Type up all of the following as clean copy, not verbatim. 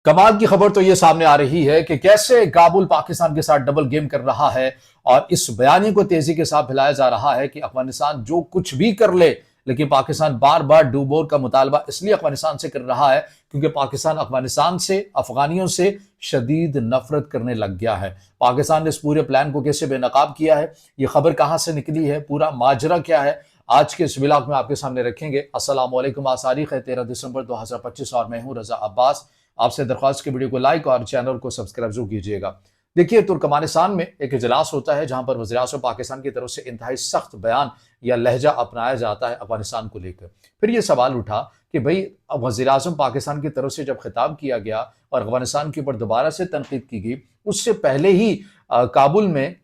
कमाल की खबर तो ये सामने आ रही है कि कैसे काबुल पाकिस्तान के साथ डबल गेम कर रहा है। और इस बयानी को तेजी के साथ फैलाया जा रहा है कि अफगानिस्तान जो कुछ भी कर ले, लेकिन पाकिस्तान बार बार डूबोर का मुतालबा इसलिए अफगानिस्तान से कर रहा है क्योंकि पाकिस्तान अफगानिस्तान से, अफगानियों से शदीद नफरत करने लग गया है। पाकिस्तान ने इस पूरे प्लान को कैसे बेनकाब किया है, ये खबर कहां से निकली है, पूरा माजरा क्या है, आज के इस व्लॉग में आपके सामने रखेंगे। अस्सलाम वालेकुम। आज तारीख है 13 दिसंबर 2025 और मैं हूं रजा अब्बास। आपसे दरख्वास्त की वीडियो को लाइक और चैनल को सब्सक्राइब जरूर कीजिएगा। देखिए, तुर्कमानिस्तान में एक इजलास होता है जहां पर वज़ीर-ए-आज़म पाकिस्तान की तरफ से इंतहाई सख्त बयान या लहजा अपनाया जाता है अफगानिस्तान को लेकर। फिर यह सवाल उठा कि भाई, अब वज़ीर-ए-आज़म पाकिस्तान की तरफ से जब खिताब किया गया और अफगानिस्तान के ऊपर दोबारा से तनकीद की गई, उससे पहले ही काबुल में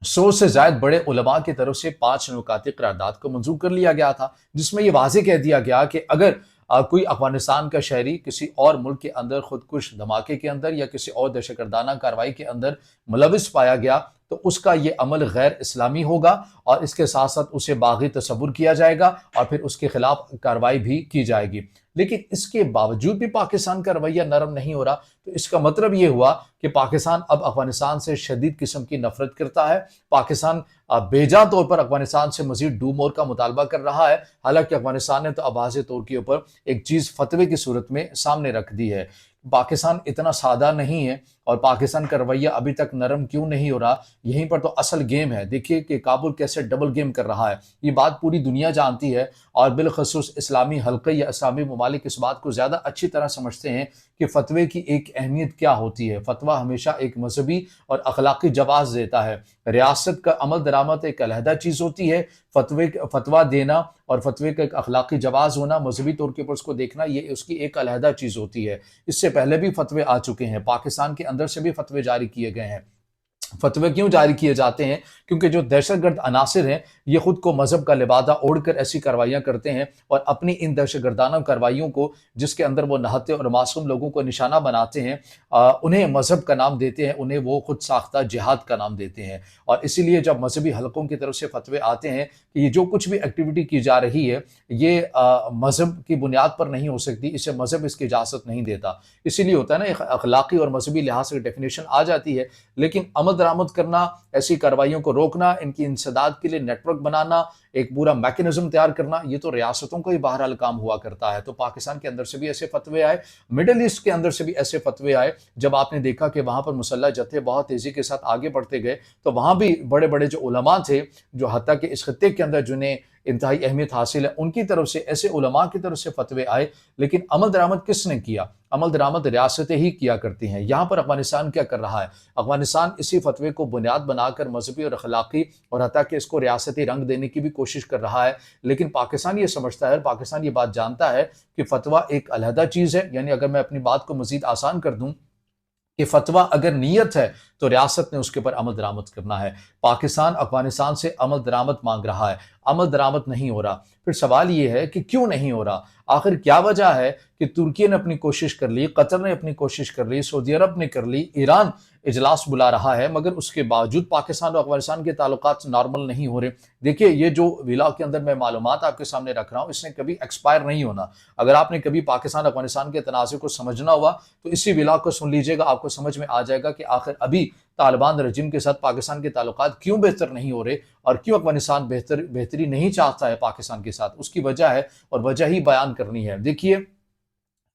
100 से ज्यादा बड़े उलमा की तरफ से 5 नुकाती करारदाद को मंजूर कर लिया गया था, जिसमें यह वाज़े कह दिया गया कि अगर कोई अफगानिस्तान का शहरी किसी और मुल्क के अंदर खुदकुश धमाके के अंदर या किसी और दहशतगर्दाना कार्रवाई के अंदर मुलविस पाया गया तो उसका ये अमल गैर इस्लामी होगा और इसके साथ साथ उसे बागी तसव्वुर किया जाएगा और फिर उसके खिलाफ कार्रवाई भी की जाएगी। लेकिन इसके बावजूद भी पाकिस्तान का रवैया नरम नहीं हो रहा, तो इसका मतलब ये हुआ कि पाकिस्तान अब अफगानिस्तान से शदीद किस्म की नफरत करता है। पाकिस्तान बेजा तौर पर अफगानिस्तान से मजीद डूब मोर का मुतालबा कर रहा है। हालांकि अफगानिस्तान ने तो अब वाज़ेह तौर के ऊपर एक चीज फतवे की सूरत में सामने रख दी है। पाकिस्तान इतना सादा नहीं है और पाकिस्तान का रवैया अभी तक नरम क्यों नहीं हो रहा, यहीं पर तो असल गेम है। देखिए कि काबुल कैसे डबल गेम कर रहा है, ये बात पूरी दुनिया जानती है और बिलखसूस इस्लामी हल्के या इस्लामी ममालिक इस बात को ज़्यादा अच्छी तरह समझते हैं कि फतवे की एक अहमियत क्या होती है। फतवा हमेशा एक मजहबी और अखलाकी जवाब देता है। रियासत का अमल दरामद एक अलहदा चीज़ होती है। फतवा देना और फतवे का एक अखलाकी जवाब होना, मजहबी तौर के ऊपर उसको देखना, ये उसकी एक अलहदा चीज़ होती है। इससे पहले भी फतवे आ चुके हैं, पाकिस्तान के अंदर से भी फतवे जारी किए गए हैं। फतवे क्यों जारी किए जाते हैं? क्योंकि जो दहशतगर्द अनासिर हैं, ये खुद को मजहब का लिबादा ओढ़कर ऐसी कार्रवाइयां करते हैं और अपनी इन दहशतगर्दाना कार्रवाइयों को, जिसके अंदर वो नहते और मासूम लोगों को निशाना बनाते हैं, उन्हें मजहब का नाम देते हैं, उन्हें वो खुद साख्ता जिहाद का नाम देते हैं। और इसीलिए जब मजहबी हलकों की तरफ से फतवे आते हैं कि ये जो कुछ भी एक्टिविटी की जा रही है, ये मजहब की बुनियाद पर नहीं हो सकती, इसे मजहब इसकी इजाजत नहीं देता। इसीलिए होता है ना, एक अखलाकी और मजहबी लिहाज से डेफिनेशन आ जाती है, लेकिन अमल दरामद करना, ऐसी कार्रवाइयों को रोकना, इनकी इंसदाद के लिए नेटवर्क बनाना, एक पूरा मैकेनिज्म तैयार करना, ये तो रियासतों का ही बहरहाल काम हुआ करता है। तो पाकिस्तान के अंदर से भी ऐसे फतवे आए, मिडिल ईस्ट के अंदर से भी ऐसे फतवे आए। जब आपने देखा कि वहां पर मुसल्लह जत्थे बहुत तेजी के साथ आगे बढ़ते गए, तो वहां भी बड़े बड़े जो उलमा थे, जो हत्ता के इस खत्ते के अंदर जिन्हें इंतहाई अहमियत हासिल है, उनकी तरफ से, ऐसे उलमा की तरफ से फतवे आए। लेकिन अमल दरामद किसने किया? अमल दरामद रियासतें ही किया करती हैं। यहां पर अफगानिस्तान क्या कर रहा है? अफगानिस्तान इसी फतवे को बुनियाद बनाकर मजहबी और अखलाकी और हत्ता कि इसको रियासती रंग देने की भी कोशिश कर रहा है। लेकिन पाकिस्तान ये समझता है, पाकिस्तान ये बात जानता है कि फतवा एक अलहदा चीज है। यानी अगर मैं अपनी बात को मजीद आसान कर दूं कि फतवा अगर नीयत है तो रियासत ने उसके ऊपर अमल दरामद करना है। पाकिस्तान अफगानिस्तान से अमल दरामद मांग रहा है, अमल दरामद नहीं हो रहा। फिर सवाल यह है कि क्यों नहीं हो रहा? आखिर क्या वजह है कि तुर्की ने अपनी कोशिश कर ली, कतर ने अपनी कोशिश कर ली, सऊदी अरब ने कर ली, ईरान इजलास बुला रहा है, मगर उसके बावजूद पाकिस्तान और अफगानिस्तान के ताल्लुकात नॉर्मल नहीं हो रहे। देखिए, ये जो विला के अंदर मैं मालूमात आपके सामने रख रहा हूँ, इसने कभी एक्सपायर नहीं होना। अगर आपने कभी पाकिस्तान अफगानिस्तान के तनाज़े को समझना हुआ तो इसी विला को सुन लीजिएगा, आपको समझ में आ जाएगा कि आखिर अभी तालिबान रजीम के साथ पाकिस्तान के ताल्लुकात क्यों बेहतर नहीं हो रहे और क्यों अफगानिस्तान बेहतरी नहीं चाहता है पाकिस्तान के साथ। उसकी वजह है और वजह ही बयान करनी है। देखिए,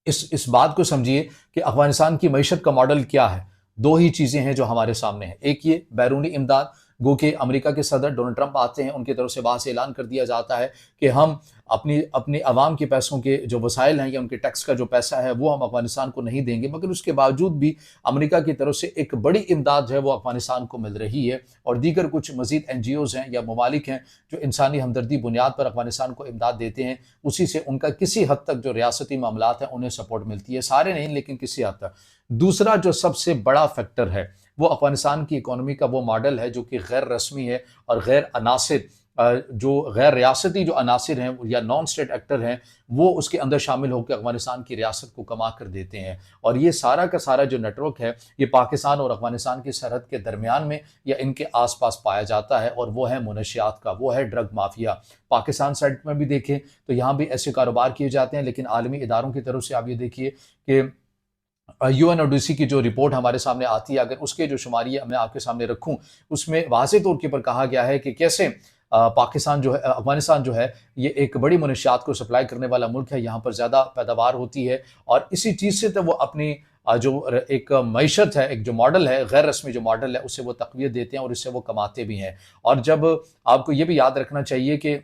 इस बात को समझिए कि अफगानिस्तान की मईशत का मॉडल क्या है। दो ही चीजें हैं जो हमारे सामने हैं। एक ये बैरूनी इमदाद, गो कि अमेरिका के सदर डोनाल्ड ट्रंप आते हैं, उनकी तरफ से वहां से ऐलान कर दिया जाता है कि हम अपनी अपनी आवाम के पैसों के जो वसाइल हैं या उनके टैक्स का जो पैसा है वो हम अफगानिस्तान को नहीं देंगे। मगर उसके बावजूद भी अमेरिका की तरफ से एक बड़ी इमदाद जो है वो अफगानिस्तान को मिल रही है और दीगर कुछ मजीद NGOs हैं या ममालिक हैं जो इंसानी हमदर्दी बुनियाद पर अफगानिस्तान को इमदाद देते हैं। उसी से उनका किसी हद तक जो रियासती मामलात हैं उन्हें सपोर्ट मिलती है, सारे नहीं लेकिन किसी हद तक। दूसरा जो सबसे बड़ा फैक्टर है वो अफगानिस्तान की इकोनॉमी का वो मॉडल है जो कि गैर रस्मी है और गैर अनासिर, जो गैर रियासती जो अनासिर हैं या नॉन स्टेट एक्टर हैं, वो उसके अंदर शामिल होकर अफगानिस्तान की रियासत को कमा कर देते हैं। और ये सारा का सारा जो नेटवर्क है, ये पाकिस्तान और अफगानिस्तान की सरहद के दरमियान में या इनके आसपास पाया जाता है और वो है मुनशियात का, वो है ड्रग माफिया। पाकिस्तान साइड में भी देखें तो यहाँ भी ऐसे कारोबार किए जाते हैं, लेकिन आलमी इदारों की तरफ से आप ये देखिए कि यूएनओडीसी की जो रिपोर्ट हमारे सामने आती है, अगर उसके जो शुमारियाँ मैं आपके सामने रखूं, उसमें वाज़ेह तौर के ऊपर कहा गया है कि कैसे पाकिस्तान जो है, अफगानिस्तान जो है, ये एक बड़ी मनशियात को सप्लाई करने वाला मुल्क है। यहाँ पर ज़्यादा पैदावार होती है और इसी चीज़ से तो वो अपनी एक मईशत है, एक जो मॉडल है, गैर रस्मी जो मॉडल है, उससे वो तक़वियत देते हैं और इससे वो कमाते भी हैं। और जब आपको ये भी याद रखना चाहिए कि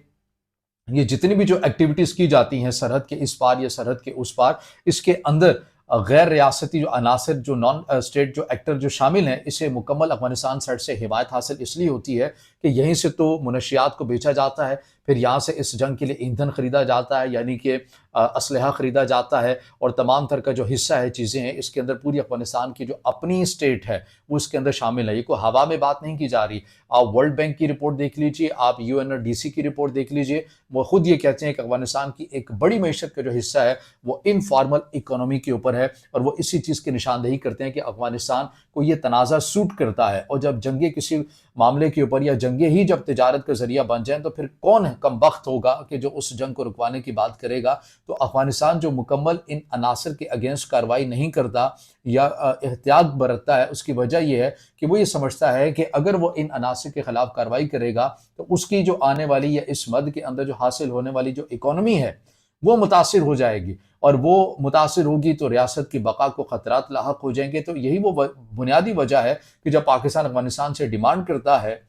ये जितनी भी जो एक्टिविटीज़ की जाती हैं सरहद के इस पार या सरहद के उस पार, इसके अंदर गैर रियासती जो अनासर, जो नॉन स्टेट जो एक्टर जो शामिल हैं, इसे मुकम्मल अफ़गानिस्तान साइड से हिमायत हासिल इसलिए होती है कि यहीं से तो मनशियात को बेचा जाता है, फिर यहाँ से इस जंग के लिए ईंधन खरीदा जाता है, यानी कि असलहा खरीदा जाता है और तमाम तर का जो हिस्सा है, चीज़ें हैं, इसके अंदर पूरी अफ़गानिस्तान की जो अपनी स्टेट है, वो इसके अंदर शामिल है। ये कोई हवा में बात नहीं की जा रही। आप वर्ल्ड बैंक की रिपोर्ट देख लीजिए, आप यूएनओडीसी की रिपोर्ट देख लीजिए, वो खुद ये कहते हैं कि अफ़गानिस्तान की एक बड़ी मईशत का जो हिस्सा है, वो इनफॉर्मल इकोनॉमी के ऊपर है और वो इसी चीज़ की निशानदेही करते हैं कि अफ़गानिस्तान को ये तनाज़ा सूट करता है। और जब जंगे किसी मामले के ऊपर या जंगे ही जब तिजारत का ज़रिया बन जाएँ, तो फिर कौन कमबख्त होगा कि जो उस जंग को रुकवाने की बात करेगा। तो अफ़गानिस्तान जो मुकम्मल इन अनासर के अगेंस्ट कार्रवाई नहीं करता या एहतियात बरतता है, उसकी वजह ये है कि वो ये समझता है कि अगर वो इन अनासर के खिलाफ कार्रवाई करेगा, तो उसकी जो आने वाली या इस मद के अंदर जो हासिल होने वाली जो इकोनॉमी है, वो मुतासिर हो जाएगी और वो मुतासिर होगी तो रियासत की बका को खतरात लाहक हो जाएंगे। तो यही वो बुनियादी वजह है कि जब पाकिस्तान अफगानिस्तान से डिमांड करता है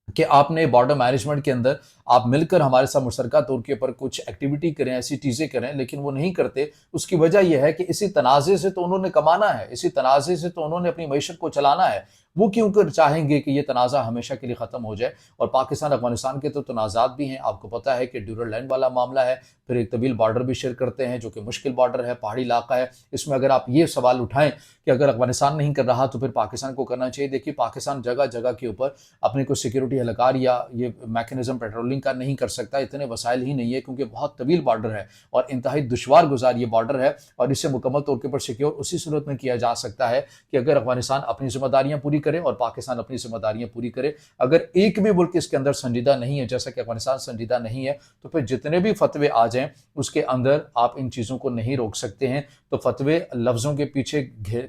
कि आपने बॉर्डर मैनेजमेंट के अंदर आप मिलकर हमारे साथ मुश्तरका तौर के ऊपर कुछ एक्टिविटी करें, ऐसी चीज़ें करें, लेकिन वो नहीं करते। उसकी वजह यह है कि इसी तनाज़े से तो उन्होंने कमाना है, इसी तनाज़े से तो उन्होंने अपनी मईशत को चलाना है। वो क्यों कर चाहेंगे कि ये तनाज़ा हमेशा के लिए ख़त्म हो जाए। और पाकिस्तान अफगानिस्तान के तो तनाज़ात भी हैं, आपको पता है कि ड्यूरल लैंड वाला मामला है, फिर एक तवील बॉर्डर भी शेयर करते हैं जो कि मुश्किल बॉर्डर है, पहाड़ी इलाका है। इसमें अगर आप ये सवाल उठाएं कि अगर अफगानिस्तान नहीं कर रहा तो फिर पाकिस्तान को करना चाहिए। देखिए, पाकिस्तान जगह जगह के ऊपर अपने को सिक्योरिटी एहलकार या ये मैकेनिज्म पेट्रोलिंग का नहीं कर सकता, इतने वसाइल ही नहीं है, क्योंकि बहुत तवील बॉर्डर है और इंतहाई दुश्वार गुजार ये बॉर्डर है। और इसे मुकम्मल तौर के ऊपर सिक्योर उसी सूरत में किया जा सकता है कि अगर अफगानिस्तान अपनी जिम्मेदारियां पूरी करे और पाकिस्तान अपनी जिम्मेदारियां पूरी करे। अगर एक भी मुल्क इसके अंदर संजीदा नहीं है, जैसा कि अफगानिस्तान संजीदा नहीं है, तो फिर जितने भी फतवे आ जाएं उसके अंदर आप इन चीज़ों को नहीं रोक सकते हैं। तो फतवे लफ्ज़ों के पीछे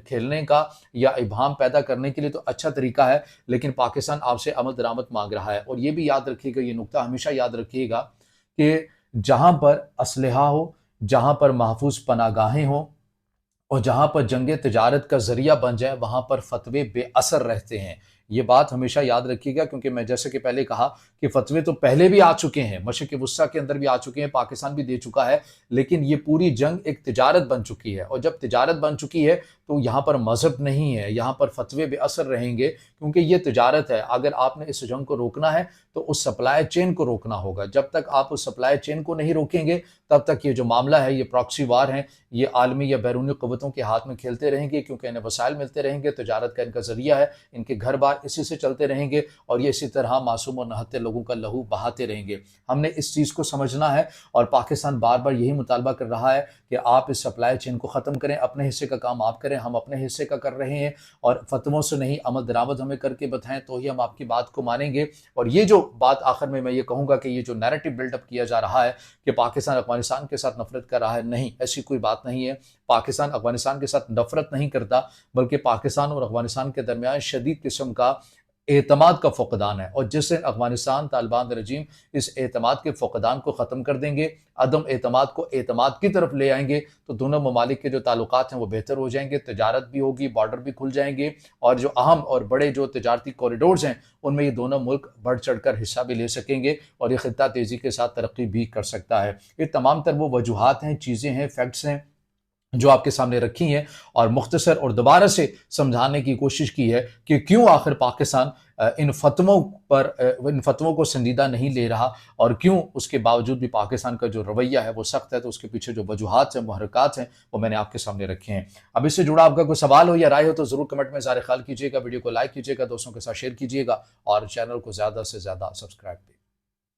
खेलने का या इबाहम पैदा करने के लिए तो अच्छा तरीका है, लेकिन पाकिस्तान आपसे अमल दरामद मांग रहा है। और ये भी याद रखिएगा, ये नुकता हमेशा याद रखिएगा कि जहां पर असलहा हो, जहां पर महफूज पनागाहें हों और जहां पर जंगे तिजारत का जरिया बन जाए, वहां पर फतवे बेअसर रहते हैं। ये बात हमेशा याद रखिएगा, क्योंकि मैं जैसे कि पहले कहा कि फतवे तो पहले भी आ चुके हैं, मशरिक़ वुस्ता के अंदर भी आ चुके हैं, पाकिस्तान भी दे चुका है, लेकिन ये पूरी जंग एक तिजारत बन चुकी है। और जब तिजारत बन चुकी है तो यहाँ पर मजहब नहीं है, यहाँ पर फतवे बेअसर रहेंगे, क्योंकि ये तिजारत है। अगर आपने इस जंग को रोकना है तो उस सप्लाई चेन को रोकना होगा। जब तक आप उस सप्लाई चेन को नहीं रोकेंगे, तब तक ये जो मामला है, ये प्रॉक्सी वार है, ये आलमी या बैरूनी क़ुव्वतों के हाथ में खेलते रहेंगे, क्योंकि इन्हें वसाइल मिलते रहेंगे, तिजारत का इनका जरिया है, इनके घर बार इसी से चलते रहेंगे और ये इसी तरह मासूम और नहत्ते लोगों का लहू बहाते रहेंगे। हमने इस चीज़ को समझना है और पाकिस्तान बार बार यही मुतालबा कर रहा है कि आप इस सप्लाई चेन को ख़त्म करें, अपने हिस्से का काम आप करें, हम अपने हिस्से का कर रहे हैं और फतवों से नहीं, अमल दरामद हमें करके बताएं, तो ही हम आपकी बात को मानेंगे। और ये जो बात आखिर में मैं ये कहूँगा कि ये जो नैरेटिव बिल्डअप किया जा रहा है कि पाकिस्तान अफगानिस्तान के साथ नफरत कर रहा है, नहीं, ऐसी कोई बात नहीं है। पाकिस्तान अफगानिस्तान के साथ नफरत नहीं करता, बल्कि पाकिस्तान और अफगानिस्तान के दरमियान शदीद किस्म का एतमाद का फ़ुक़दान है। और जिस दिन अफगानिस्तान तालिबान रजीम इस एतमाद के फ़ुक़दान को ख़त्म कर देंगे, अदम एतमाद को एतमाद की तरफ ले आएंगे, तो दोनों ममालिक के जो ताल्लुकात हैं वो बेहतर हो जाएंगे, तिजारत भी होगी, बॉर्डर भी खुल जाएंगे और जो अहम और बड़े जो तिजारती कॉरिडोर्स हैं, उनमें ये दोनों मुल्क बढ़ चढ़ कर हिस्सा भी ले सकेंगे और ये ख़ित्ता तेज़ी के साथ तरक्की भी कर सकता है। ये तमाम तर वो वजूहात हैं, चीज़ें हैं, फैक्ट्स हैं जो आपके सामने रखी हैं और मुख्तसर और दोबारा से समझाने की कोशिश की है कि क्यों आखिर पाकिस्तान इन फतवों को संजीदा नहीं ले रहा और क्यों उसके बावजूद भी पाकिस्तान का जो रवैया है वो सख्त है। तो उसके पीछे जो वजूहात हैं, मुहर्रिकात हैं, वो मैंने आपके सामने रखे हैं। अब इससे जुड़ा आपका कोई सवाल हो या राय हो तो ज़रूर कमेंट में ज़ाहिर ख्याल कीजिएगा, वीडियो को लाइक कीजिएगा, दोस्तों के साथ शेयर कीजिएगा और चैनल को ज़्यादा से ज़्यादा सब्सक्राइब कीजिए।